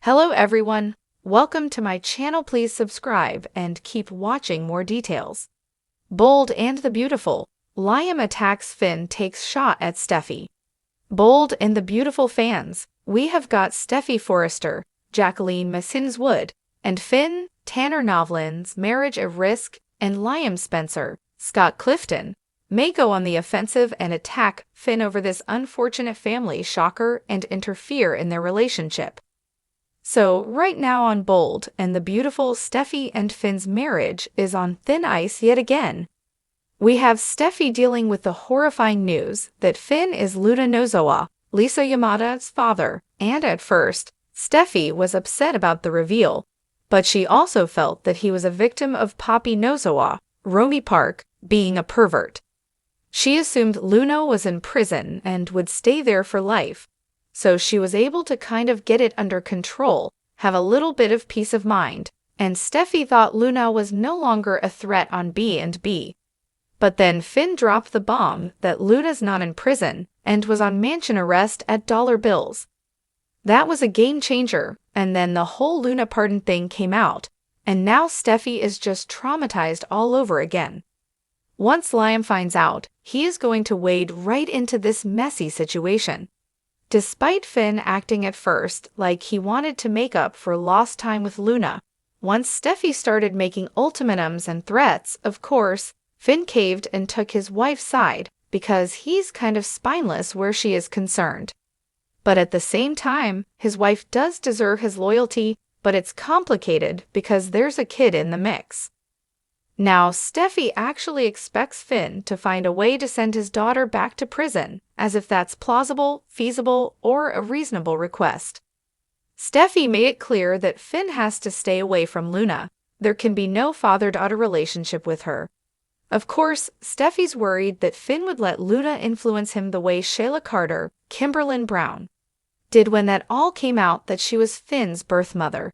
Hello everyone, welcome to my channel. Please subscribe and keep watching more details. Bold and the Beautiful, Liam attacks Finn, takes shot at Steffy. Bold and the Beautiful fans, we have got Steffy Forrester, Jacqueline MacInnes, and Finn, Tanner Novlan's marriage at risk, and Liam Spencer, Scott Clifton, may go on the offensive and attack Finn over this unfortunate family shocker and interfere in their relationship. So right now on Bold and the Beautiful, Steffy and Finn's marriage is on thin ice yet again. We have Steffy dealing with the horrifying news that Finn is Luna Nozowa, Lisa Yamada's father, and at first, Steffy was upset about the reveal, but she also felt that he was a victim of Poppy Nozowa, Romy Park, being a pervert. She assumed Luna was in prison and would stay there for life, so she was able to kind of get it under control, have a little bit of peace of mind, and Steffy thought Luna was no longer a threat on B&B. But then Finn dropped the bomb that Luna's not in prison and was on mansion arrest at dollar bills. That was a game changer, and then the whole Luna pardon thing came out, and now Steffy is just traumatized all over again. Once Liam finds out, he is going to wade right into this messy situation. Despite Finn acting at first like he wanted to make up for lost time with Luna, once Steffy started making ultimatums and threats, of course, Finn caved and took his wife's side because he's kind of spineless where she is concerned. But at the same time, his wife does deserve his loyalty, but it's complicated because there's a kid in the mix. Now, Steffy actually expects Finn to find a way to send his daughter back to prison, as if that's plausible, feasible, or a reasonable request. Steffy made it clear that Finn has to stay away from Luna. There can be no father-daughter relationship with her. Of course, Steffy's worried that Finn would let Luna influence him the way Sheila Carter, Kimberlyn Brown, did when that all came out that she was Finn's birth mother.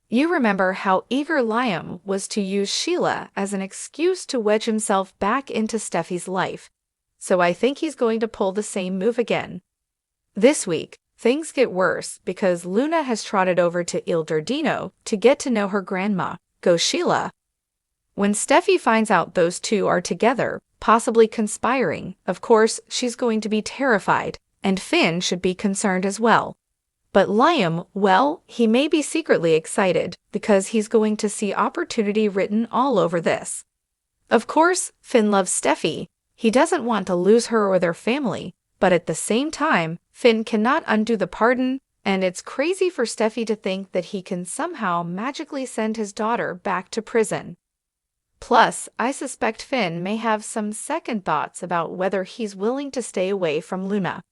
You remember how eager Liam was to use Sheila as an excuse to wedge himself back into Steffy's life, so I think he's going to pull the same move again. This week, things get worse because Luna has trotted over to Il Giardino to get to know her grandma, Go Sheila. When Steffy finds out those two are together, possibly conspiring, of course she's going to be terrified, and Finn should be concerned as well. But Liam, well, he may be secretly excited because he's going to see opportunity written all over this. Of course, Finn loves Steffy. He doesn't want to lose her or their family, but at the same time, Finn cannot undo the pardon, and it's crazy for Steffy to think that he can somehow magically send his daughter back to prison. Plus, I suspect Finn may have some second thoughts about whether he's willing to stay away from Luna.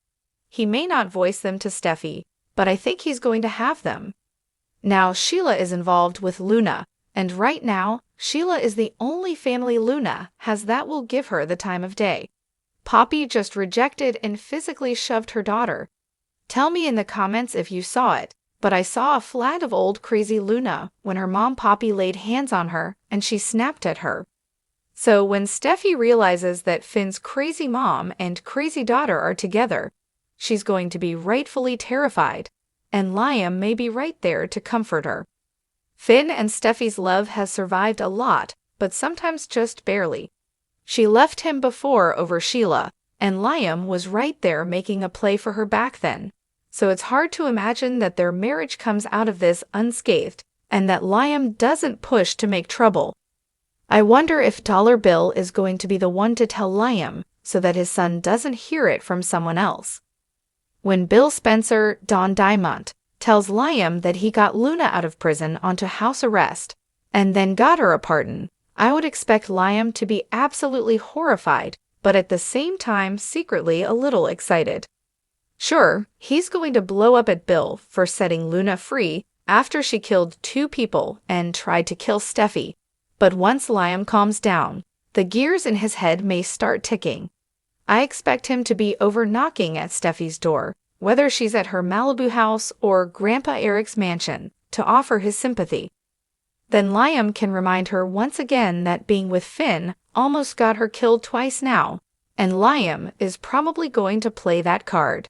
He may not voice them to Steffy, but I think he's going to have them. Now Sheila is involved with Luna, and right now, Sheila is the only family Luna has that will give her the time of day. Poppy just rejected and physically shoved her daughter. Tell me in the comments if you saw it, but I saw a flat of old crazy Luna when her mom Poppy laid hands on her and she snapped at her. So when Steffy realizes that Finn's crazy mom and crazy daughter are together, she's going to be rightfully terrified, and Liam may be right there to comfort her. Finn and Steffy's love has survived a lot, but sometimes just barely. She left him before over Sheila, and Liam was right there making a play for her back then, so it's hard to imagine that their marriage comes out of this unscathed, and that Liam doesn't push to make trouble. I wonder if Dollar Bill is going to be the one to tell Liam so that his son doesn't hear it from someone else. When Bill Spencer, Don Diamond, tells Liam that he got Luna out of prison onto house arrest and then got her a pardon, I would expect Liam to be absolutely horrified, but at the same time secretly a little excited. Sure, he's going to blow up at Bill for setting Luna free after she killed 2 people and tried to kill Steffy, but once Liam calms down, the gears in his head may start ticking. I expect him to be over knocking at Steffy's door, whether she's at her Malibu house or Grandpa Eric's mansion, to offer his sympathy. Then Liam can remind her once again that being with Finn almost got her killed twice now, and Liam is probably going to play that card.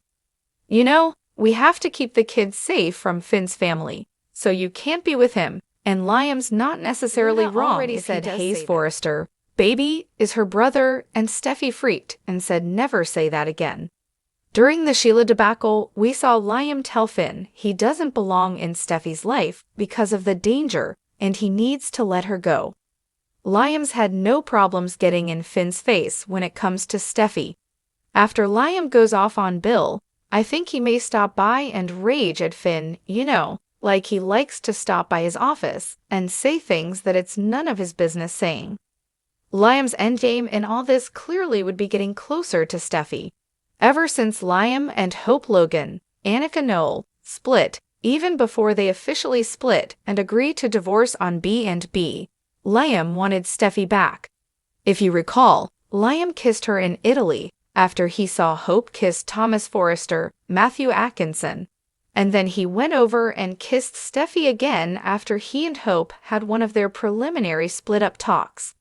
You know, We have to keep the kids safe from Finn's family, so you can't be with him, and Liam's not necessarily wrong," already said said Hayes that. Forrester. "Baby is her brother," and Steffy freaked and said never say that again. During the Sheila debacle, we saw Liam tell Finn he doesn't belong in Steffy's life because of the danger and he needs to let her go. Liam's had no problems getting in Finn's face when it comes to Steffy. After Liam goes off on Bill, I think he may stop by and rage at Finn, like he likes to stop by his office and say things that it's none of his business saying. Liam's endgame in all this clearly would be getting closer to Steffy. Ever since Liam and Hope Logan, Annika Noel, split, even before they officially split and agreed to divorce on B&B, Liam wanted Steffy back. If you recall, Liam kissed her in Italy after he saw Hope kiss Thomas Forrester, Matthew Atkinson, and then he went over and kissed Steffy again after he and Hope had one of their preliminary split-up talks.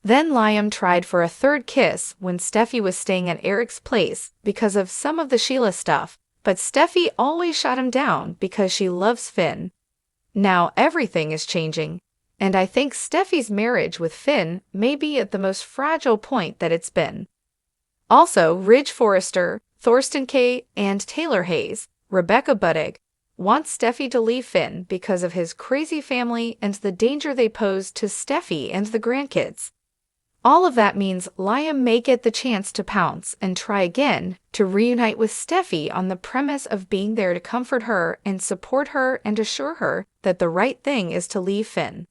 Then Liam tried for a third kiss when Steffy was staying at Eric's place because of some of the Sheila stuff, but Steffy always shot him down because she loves Finn. Now everything is changing, and I think Steffy's marriage with Finn may be at the most fragile point that it's been. Also, Ridge Forrester, Thorsten K., and Taylor Hayes, Rebecca Buddig, wants Steffy to leave Finn because of his crazy family and the danger they pose to Steffy and the grandkids. All of that means Liam may get the chance to pounce and try again to reunite with Steffy on the premise of being there to comfort her and support her and assure her that the right thing is to leave Finn.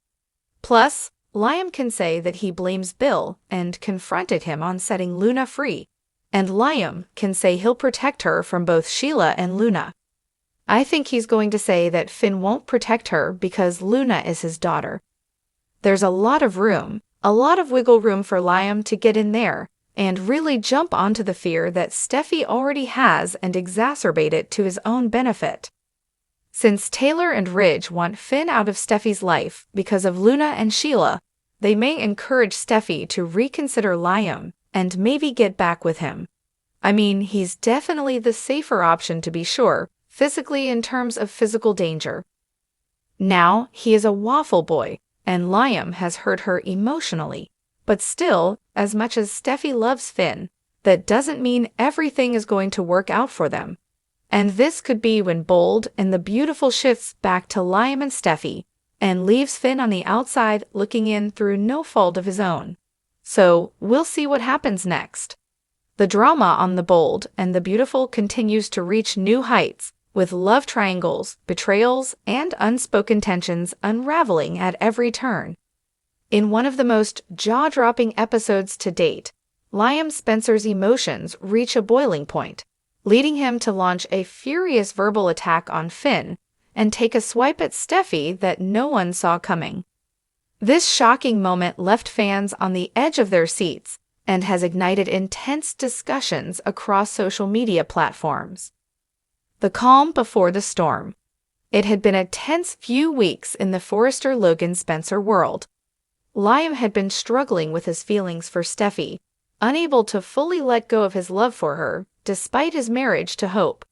Plus, Liam can say that he blames Bill and confronted him on setting Luna free, and Liam can say he'll protect her from both Sheila and Luna. I think he's going to say that Finn won't protect her because Luna is his daughter. There's a lot of wiggle room for Liam to get in there and really jump onto the fear that Steffy already has and exacerbate it to his own benefit. Since Taylor and Ridge want Finn out of Steffy's life because of Luna and Sheila, they may encourage Steffy to reconsider Liam and maybe get back with him. I mean, he's definitely the safer option to be sure, physically in terms of physical danger. Now, he is a waffle boy, and Liam has hurt her emotionally. But still, as much as Steffy loves Finn, that doesn't mean everything is going to work out for them. And this could be when Bold and the Beautiful shifts back to Liam and Steffy, and leaves Finn on the outside looking in through no fault of his own. So, we'll see what happens next. The drama on the Bold and the Beautiful continues to reach new heights, with love triangles, betrayals, and unspoken tensions unraveling at every turn. In one of the most jaw-dropping episodes to date, Liam Spencer's emotions reach a boiling point, leading him to launch a furious verbal attack on Finn and take a swipe at Steffy that no one saw coming. This shocking moment left fans on the edge of their seats and has ignited intense discussions across social media platforms. The calm before the storm. It had been a tense few weeks in the Forrester-Logan-Spencer world. Liam had been struggling with his feelings for Steffy, unable to fully let go of his love for her, despite his marriage to Hope.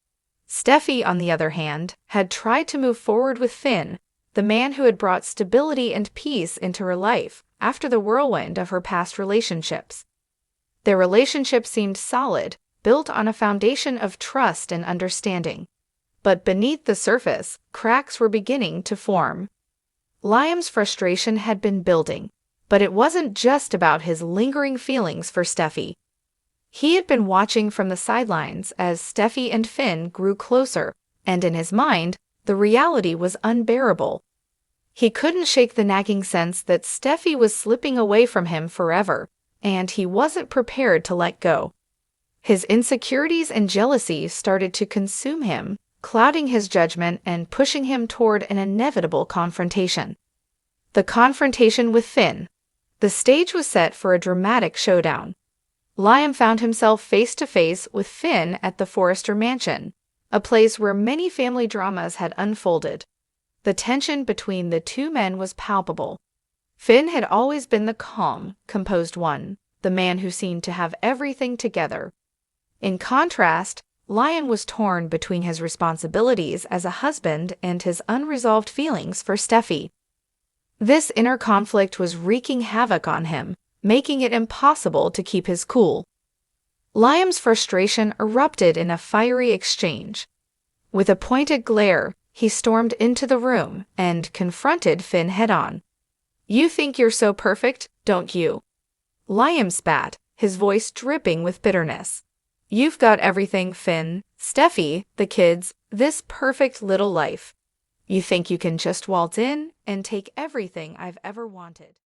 Steffy, on the other hand, had tried to move forward with Finn, the man who had brought stability and peace into her life after the whirlwind of her past relationships. Their relationship seemed solid, built on a foundation of trust and understanding. But beneath the surface, cracks were beginning to form. Liam's frustration had been building, but it wasn't just about his lingering feelings for Steffy. He had been watching from the sidelines as Steffy and Finn grew closer, and in his mind, the reality was unbearable. He couldn't shake the nagging sense that Steffy was slipping away from him forever, and he wasn't prepared to let go. His insecurities and jealousy started to consume him, clouding his judgment and pushing him toward an inevitable confrontation. The confrontation with Finn. The stage was set for a dramatic showdown. Liam found himself face-to-face with Finn at the Forrester mansion, a place where many family dramas had unfolded. The tension between the two men was palpable. Finn had always been the calm, composed one, the man who seemed to have everything together. In contrast, Lion was torn between his responsibilities as a husband and his unresolved feelings for Steffy. This inner conflict was wreaking havoc on him, making it impossible to keep his cool. Liam's frustration erupted in a fiery exchange. With a pointed glare, he stormed into the room and confronted Finn head-on. "You think you're so perfect, don't you?" Liam spat, his voice dripping with bitterness. "You've got everything, Finn, Steffy, the kids, this perfect little life. You think you can just waltz in and take everything I've ever wanted."